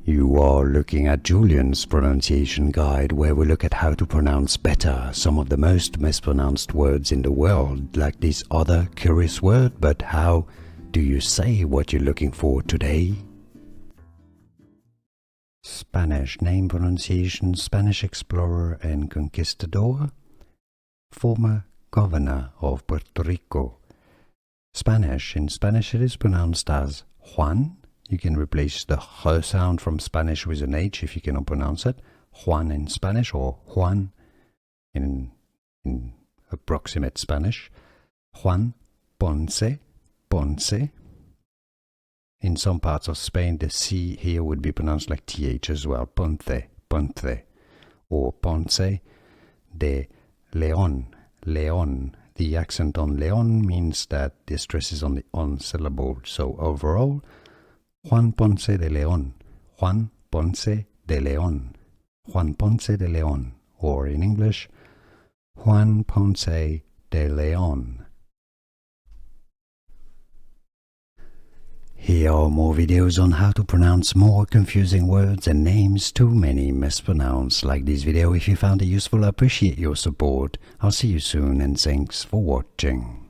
You are looking at Julian's pronunciation guide, where we look at how to pronounce better some of the most mispronounced words in the world, like this other curious word. But how do you say what you're looking for today? Spanish name pronunciation: Spanish explorer and conquistador, former governor of Puerto Rico. Spanish. In Spanish it is pronounced as Juan. You can replace the H sound from Spanish with an H if you cannot pronounce it. Juan in Spanish, or Juan in approximate Spanish. Juan Ponce, Ponce. In some parts of Spain, the C here would be pronounced like TH as well. Ponce, Ponce. Or Ponce de León, León. The accent on León means that the stress is on the on syllable. So overall, Juan Ponce de León, Juan Ponce de León, Juan Ponce de León, or in English, Juan Ponce de León. Here are more videos on how to pronounce more confusing words and names too many mispronounced. Like this video if you found it useful. I appreciate your support. I'll see you soon, and thanks for watching.